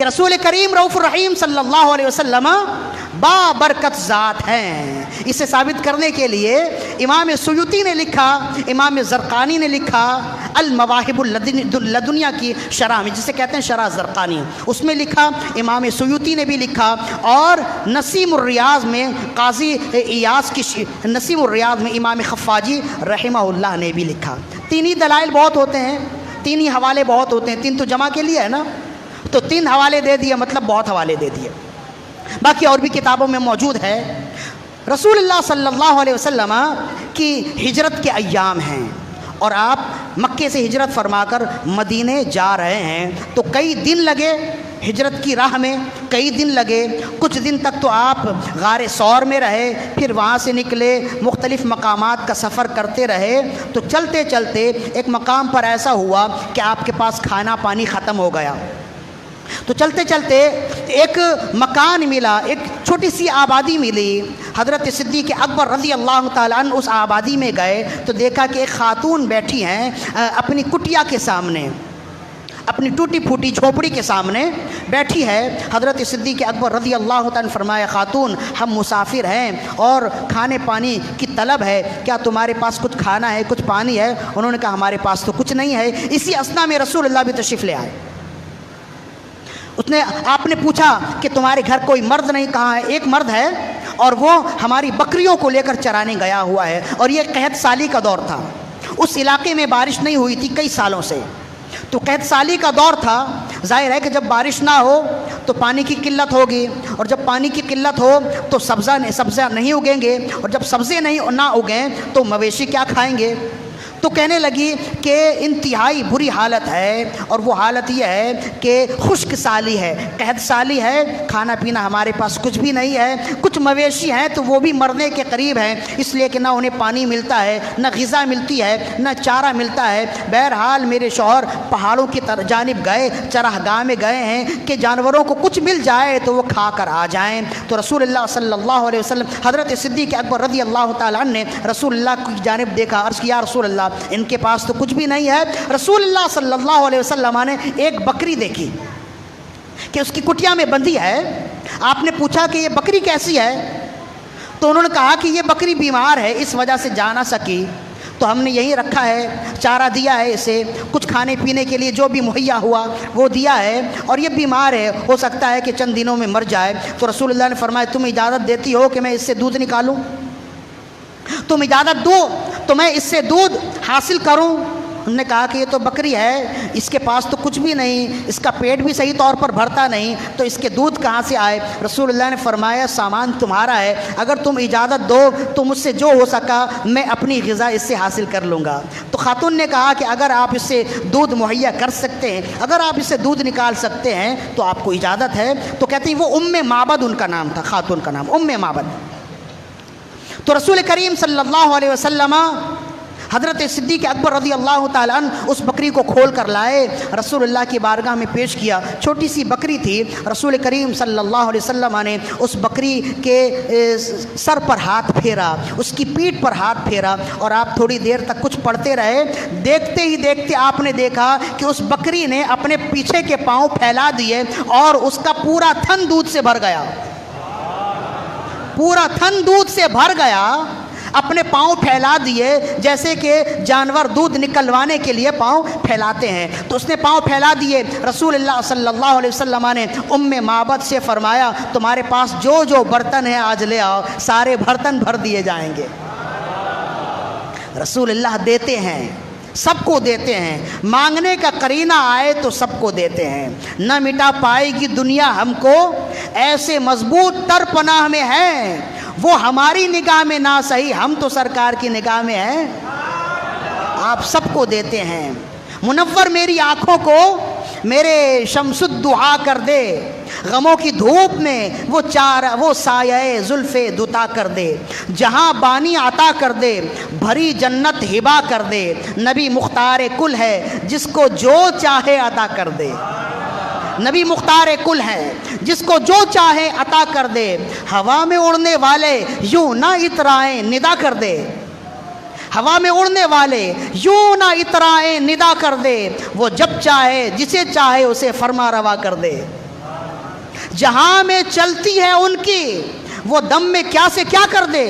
رسول کریم رؤوف الرحیم صلی اللہ علیہ وسلم بابرکت ذات ہیں۔ اسے ثابت کرنے کے لیے امام سیوطی نے لکھا، امام زرقانی نے لکھا المواہب اللدنیہ کی شرح میں، جسے کہتے ہیں شرح زرقانی، اس میں لکھا، امام سیوطی نے بھی لکھا، اور نسیم الریاض میں قاضی ایاز کی نسیم الریاض میں امام خفاجی رحمہ اللہ نے بھی لکھا۔ تینی دلائل بہت ہوتے ہیں، تینی حوالے بہت ہوتے ہیں، تین تو جمع کے لیے ہے نا، تو تین حوالے دے دیے مطلب بہت حوالے دے دیے، باقی اور بھی کتابوں میں موجود ہے۔ رسول اللہ صلی اللہ علیہ وسلم کی ہجرت کے ایام ہیں اور آپ مکے سے ہجرت فرما کر مدینے جا رہے ہیں، تو کئی دن لگے ہجرت کی راہ میں، کئی دن لگے، کچھ دن تک تو آپ غار ثور میں رہے، پھر وہاں سے نکلے، مختلف مقامات کا سفر کرتے رہے، تو چلتے چلتے ایک مقام پر ایسا ہوا کہ آپ کے پاس کھانا پانی ختم ہو گیا، تو چلتے چلتے ایک مکان ملا، ایک چھوٹی سی آبادی ملی۔ حضرت صدیق اکبر رضی اللہ تعالیٰ عنہ اس آبادی میں گئے تو دیکھا کہ ایک خاتون بیٹھی ہیں اپنی کٹیا کے سامنے، اپنی ٹوٹی پھوٹی جھوپڑی کے سامنے بیٹھی ہے۔ حضرت صدیق اکبر رضی اللہ تعالیٰ نے فرمایا، خاتون ہم مسافر ہیں اور کھانے پانی کی طلب ہے، کیا تمہارے پاس کچھ کھانا ہے، کچھ پانی ہے؟ انہوں نے کہا ہمارے پاس تو کچھ نہیں ہے۔ اسی اثنا میں رسول اللہ بھی تشریف لے آئے۔ آپ نے پوچھا کہ تمہارے گھر کوئی مرد نہیں؟ کہاں ہے؟ ایک مرد ہے اور وہ ہماری بکریوں کو لے کر چرانے گیا ہوا ہے، اور یہ قحط سالی کا دور تھا، اس علاقے میں بارش نہیں ہوئی تھی کئی سالوں سے، تو قحط سالی کا دور تھا۔ ظاہر ہے کہ جب بارش نہ ہو تو پانی کی قلت ہوگی، اور جب پانی کی قلت ہو تو سبزہ نہیں اگیں گے، اور جب سبزے نہ اگیں تو مویشی کیا کھائیں گے؟ تو کہنے لگی کہ انتہائی بری حالت ہے، اور وہ حالت یہ ہے کہ خشک سالی ہے، قحط سالی ہے، کھانا پینا ہمارے پاس کچھ بھی نہیں ہے، کچھ مویشی ہیں تو وہ بھی مرنے کے قریب ہیں، اس لیے کہ نہ انہیں پانی ملتا ہے، نہ غذا ملتی ہے، نہ چارہ ملتا ہے۔ بہرحال میرے شوہر پہاڑوں کی جانب گئے، چراگاہ میں گئے ہیں کہ جانوروں کو کچھ مل جائے تو وہ کھا کر آ جائیں۔ تو رسول اللہ صلی اللہ علیہ وسلم، حضرت صدیق اکبر رضی اللہ تعالیٰ عنہ نے رسول اللہ کی جانب دیکھا، عرض کیا رسول اللہ ان کے پاس تو کچھ بھی نہیں ہے۔ رسول اللہ صلی اللہ علیہ وسلم نے ایک بکری دیکھی کہ اس کی کٹیا میں بندھی ہے۔ آپ نے پوچھا کہ یہ بکری کیسی ہے؟ تو انہوں نے کہا کہ یہ بکری بیمار ہے، اس وجہ سے جا نہ سکی، تو ہم نے یہیں رکھا ہے، چارہ دیا ہے اسے، کچھ کھانے پینے کے لیے جو بھی مہیا ہوا وہ دیا ہے، اور یہ بیمار ہے، ہو سکتا ہے کہ چند دنوں میں مر جائے۔ تو رسول اللہ نے فرمایا تم اجازت دیتی ہو کہ میں اس سے دودھ نکالوں؟ تم اجازت دو تو میں اس سے دودھ حاصل کروں؟ انہوں نے کہا کہ یہ تو بکری ہے، اس کے پاس تو کچھ بھی نہیں، اس کا پیٹ بھی صحیح طور پر بھرتا نہیں، تو اس کے دودھ کہاں سے آئے؟ رسول اللہ نے فرمایا سامان تمہارا ہے، اگر تم اجازت دو تو مجھ سے جو ہو سکا میں اپنی غذا اس سے حاصل کر لوں گا۔ تو خاتون نے کہا کہ اگر آپ اس سے دودھ مہیا کر سکتے ہیں، اگر آپ اس سے دودھ نکال سکتے ہیں تو آپ کو اجازت ہے۔ تو کہتے ہیں وہ معبد ان کا نام تھا، خاتون کا نام معبد۔ تو رسول کریم صلی اللہ علیہ وسلم حضرت صدیق اکبر رضی اللہ تعالیٰ عنہ اس بکری کو کھول کر لائے، رسول اللہ کی بارگاہ میں پیش کیا۔ چھوٹی سی بکری تھی، رسول کریم صلی اللہ علیہ وسلم نے اس بکری کے سر پر ہاتھ پھیرا، اس کی پیٹھ پر ہاتھ پھیرا، اور آپ تھوڑی دیر تک کچھ پڑھتے رہے۔ دیکھتے ہی دیکھتے آپ نے دیکھا کہ اس بکری نے اپنے پیچھے کے پاؤں پھیلا دیے اور اس کا پورا تھن دودھ سے بھر گیا، پورا تھن دودھ سے بھر گیا، اپنے پاؤں پھیلا دیے جیسے کہ جانور دودھ نکلوانے کے لیے پاؤں پھیلاتے ہیں، تو اس نے پاؤں پھیلا دیے۔ رسول اللہ صلی اللہ علیہ وسلم نے معبد سے فرمایا تمہارے پاس جو جو برتن ہے آج لے آؤ، سارے برتن بھر دیے جائیں گے۔ رسول اللہ دیتے ہیں، سب کو دیتے ہیں، مانگنے کا قرینہ آئے تو سب کو دیتے ہیں۔ نہ مٹا پائے گی دنیا ہم کو، ایسے مضبوط تر پناہ میں ہے، وہ ہماری نگاہ میں نہ صحیح ہم تو سرکار کی نگاہ میں ہیں۔ آپ سب کو دیتے ہیں۔ منور میری آنکھوں کو میرے شمس الدعا کر دے، غموں کی دھوپ میں وہ سایہ زلف دتا کر دے، جہاں بانی عطا کر دے، بھری جنت ہبا کر دے، نبی مختار کل ہے جس کو جو چاہے عطا کر دے، نبی مختار کل ہے جس کو جو چاہے عطا کر دے، ہوا میں اڑنے والے یوں نہ اترائیں ندا کر دے، ہوا میں اڑنے والے یوں نہ اترائیں ندا کر دے، وہ جب چاہے جسے چاہے اسے فرما روا کر دے۔ جہاں میں چلتی ہے ان کی وہ دم میں کیا سے کیا کر دے،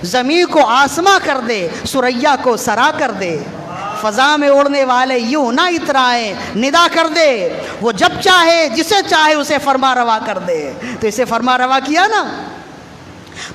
زمین کو آسماں کر دے، سریا کو سرا کر دے، فضا میں اڑنے والے یوں نہ اترائیں، ندا کر دے، وہ جب چاہے جسے چاہے اسے فرما روا کر دے۔ تو اسے فرما روا کیا نا،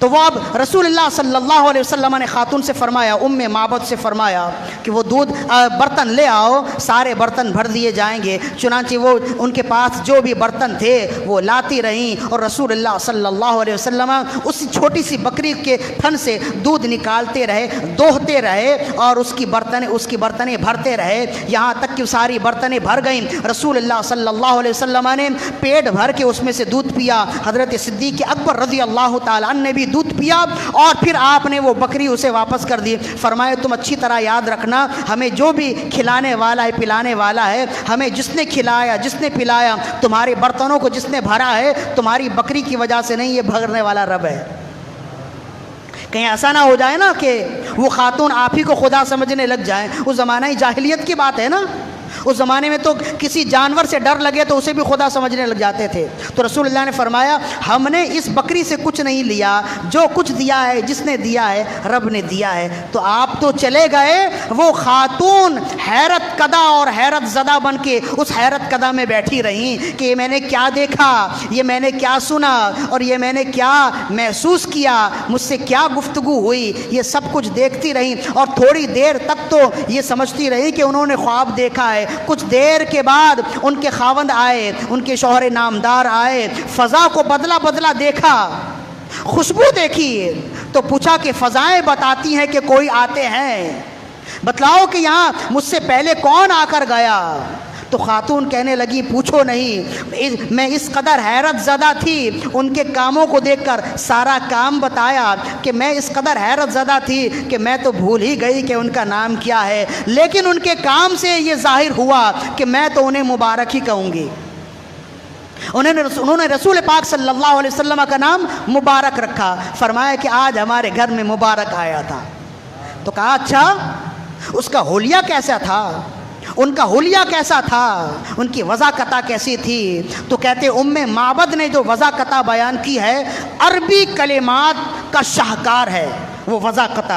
تو وہ اب رسول اللہ صلی اللہ علیہ وسلم نے خاتون سے فرمایا، ام معبد سے فرمایا کہ وہ دودھ برتن لے آؤ، سارے برتن بھر دیے جائیں گے۔ چنانچہ وہ ان کے پاس جو بھی برتن تھے وہ لاتی رہیں، اور رسول اللہ صلی اللہ علیہ وسلم اس چھوٹی سی بکری کے تھن سے دودھ نکالتے رہے، دوہتے رہے، اور اس کی برتنیں بھرتے رہے، یہاں تک کہ ساری برتنیں بھر گئیں۔ رسول اللہ صلی اللہ علیہ وسلم نے پیٹ بھر کے اس میں سے دودھ پیا۔ حضرت صدیق اکبر رضی اللہ تعالیٰ عنہ نے بھی دودھ پیا، اور پھر آپ نے وہ بکری اسے واپس کر دی۔ فرمایا تم اچھی طرح یاد رکھنا، ہمیں جو بھی کھلانے والا ہے، پلانے والا ہے، ہمیں جس نے کھلایا، جس نے پلایا، تمہارے برتنوں کو جس نے بھرا ہے، تمہاری بکری کی وجہ سے نہیں، یہ بھرنے والا رب ہے۔ کہیں ایسا نہ ہو جائے نا کہ وہ خاتون آپ ہی کو خدا سمجھنے لگ جائیں۔ اس زمانہ جاہلیت کی بات ہے نا، اس زمانے میں تو کسی جانور سے ڈر لگے تو اسے بھی خدا سمجھنے لگ جاتے تھے۔ تو رسول اللہ نے فرمایا ہم نے اس بکری سے کچھ نہیں لیا، جو کچھ دیا ہے، جس نے دیا ہے، رب نے دیا ہے۔ تو آپ تو چلے گئے، وہ خاتون حیرت کدہ اور حیرت زدہ بن کے اس حیرت کدہ میں بیٹھی رہیں کہ یہ میں نے کیا دیکھا، یہ میں نے کیا سنا، اور یہ میں نے کیا محسوس کیا، مجھ سے کیا گفتگو ہوئی، یہ سب کچھ دیکھتی رہیں، اور تھوڑی دیر تک تو یہ سمجھتی رہی کہ انہوں نے خواب دیکھا ہے۔ کچھ دیر کے بعد ان کے خاوند آئے، ان کے شوہر نامدار آئے، فضا کو بدلا بدلا دیکھا، خوشبو دیکھی، تو پوچھا کہ فضائیں بتاتی ہیں کہ کوئی آتے ہیں، بتلاؤ کہ یہاں مجھ سے پہلے کون آ کر گیا۔ تو خاتون کہنے لگی پوچھو نہیں، میں اس قدر حیرت زدہ تھی ان کے کاموں کو دیکھ کر، سارا کام بتایا کہ میں اس قدر حیرت زدہ تھی کہ میں تو بھول ہی گئی کہ ان کا نام کیا ہے، لیکن ان کے کام سے یہ ظاہر ہوا کہ میں تو انہیں مبارک ہی کہوں گی۔ انہوں نے رسول پاک صلی اللہ علیہ وسلم کا نام مبارک رکھا۔ فرمایا کہ آج ہمارے گھر میں مبارک آیا تھا۔ تو کہا اچھا اس کا حلیہ کیسا تھا، ان کا حلیہ کیسا تھا، ان کی وضاحت کیسی تھی؟ تو کہتے ام معبد نے جو وضاحت بیان کی ہے عربی کلمات کا شاہکار ہے وہ وضاحت۔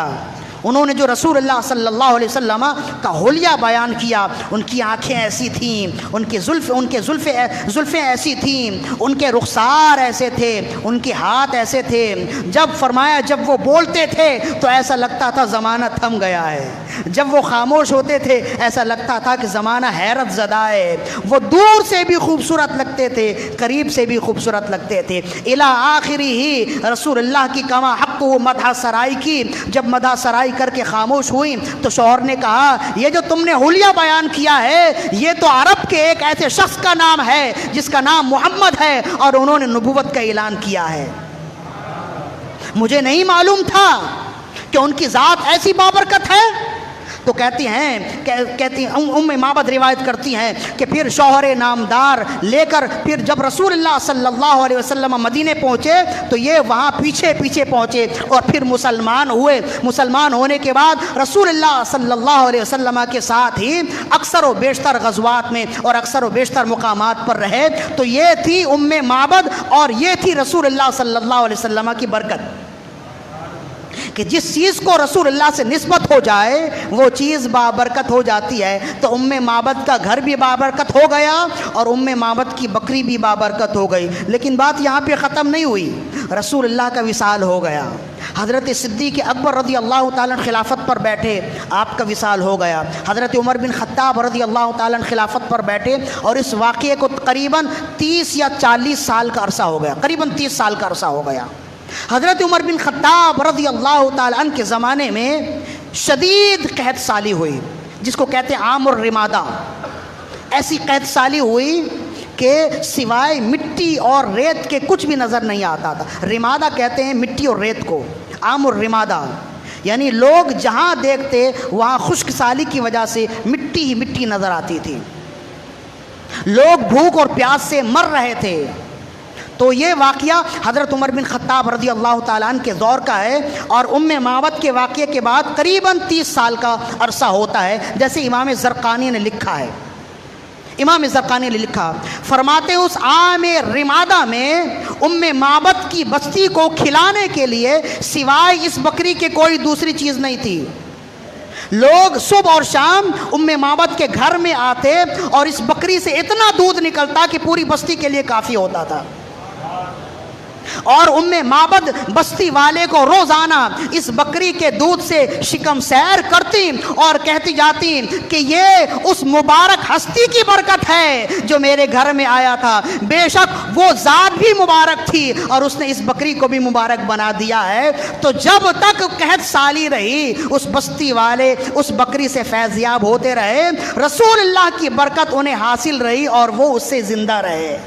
انہوں نے جو رسول اللہ صلی اللہ علیہ وسلم کا حلیہ بیان کیا، ان کی آنکھیں ایسی تھیں، ان کے زلفیں ایسی تھیں، ان کے رخسار ایسے تھے، ان کے ہاتھ ایسے تھے، جب فرمایا جب وہ بولتے تھے تو ایسا لگتا تھا زمانہ تھم گیا ہے، جب وہ خاموش ہوتے تھے ایسا لگتا تھا کہ زمانہ حیرت زدہ ہے۔ وہ دور سے بھی خوبصورت لگتے تھے، قریب سے بھی خوبصورت لگتے تھے۔ الی آخری ہی رسول اللہ کی کما حق وہ مدح سرائی کی، جب مدح سرائی کر کے خاموش ہوئی تو شوہر نے کہا یہ جو تم نے حلیہ بیان کیا ہے یہ تو عرب کے ایک ایسے شخص کا نام ہے جس کا نام محمد ہے، اور انہوں نے نبوت کا اعلان کیا ہے۔ مجھے نہیں معلوم تھا کہ ان کی ذات ایسی بابرکت ہے۔ تو کہتی ہیں ام معبد روایت کرتی ہیں کہ پھر شوہر نامدار لے کر پھر جب رسول اللہ صلی اللہ علیہ وسلم مدینے پہنچے تو یہ وہاں پیچھے پیچھے پہنچے اور پھر مسلمان ہوئے۔ مسلمان ہونے کے بعد رسول اللہ صلی اللہ علیہ وسلم کے ساتھ ہی اکثر و بیشتر غزوات میں اور اکثر و بیشتر مقامات پر رہے۔ تو یہ تھی ام معبد اور یہ تھی رسول اللہ صلی اللہ علیہ وسلم کی برکت کہ جس چیز کو رسول اللہ سے نسبت ہو جائے وہ چیز بابرکت ہو جاتی ہے۔ تو ام معبد کا گھر بھی بابرکت ہو گیا اور ام معبد کی بکری بھی بابرکت ہو گئی۔ لیکن بات یہاں پہ ختم نہیں ہوئی، رسول اللہ کا وصال ہو گیا۔ حضرت صدیق اکبر رضی اللہ تعالیٰ خلافت پر بیٹھے، آپ کا وصال ہو گیا۔ حضرت عمر بن خطاب رضی اللہ تعالیٰ خلافت پر بیٹھے اور اس واقعے کو تقریباً 30 یا 40 سال کا عرصہ ہو گیا، قریباً 30 سال کا عرصہ ہو گیا۔ حضرت عمر بن خطاب رضی اللہ تعالیٰ عنہ کے زمانے میں شدید قحط سالی ہوئی، جس کو کہتے ہیں عام الرمادہ۔ ایسی قحط سالی ہوئی کہ سوائے مٹی اور ریت کے کچھ بھی نظر نہیں آتا تھا۔ رمادہ کہتے ہیں مٹی اور ریت کو، عام الرمادہ، یعنی لوگ جہاں دیکھتے وہاں خشک سالی کی وجہ سے مٹی ہی مٹی نظر آتی تھی، لوگ بھوک اور پیاس سے مر رہے تھے۔ تو یہ واقعہ حضرت عمر بن خطاب رضی اللہ تعالیٰ عنہ کے دور کا ہے، اور ام معبد کے واقعے کے بعد قریباً 30 سال کا عرصہ ہوتا ہے، جیسے امام زرقانی نے لکھا ہے۔ امام زرقانی نے لکھا، فرماتے اس عام رمادہ میں ام معبد کی بستی کو کھلانے کے لیے سوائے اس بکری کے کوئی دوسری چیز نہیں تھی۔ لوگ صبح اور شام ام معبد کے گھر میں آتے اور اس بکری سے اتنا دودھ نکلتا کہ پوری بستی کے لیے کافی ہوتا تھا، اور ام معبد بستی والے کو روزانہ اس بکری کے دودھ سے شکم سیر کرتی اور کہتی جاتی کہ یہ اس مبارک ہستی کی برکت ہے جو میرے گھر میں آیا تھا، بے شک وہ ذات بھی مبارک تھی اور اس نے اس بکری کو بھی مبارک بنا دیا ہے۔ تو جب تک قحط سالی رہی اس بستی والے اس بکری سے فیضیاب ہوتے رہے، رسول اللہ کی برکت انہیں حاصل رہی اور وہ اس سے زندہ رہے۔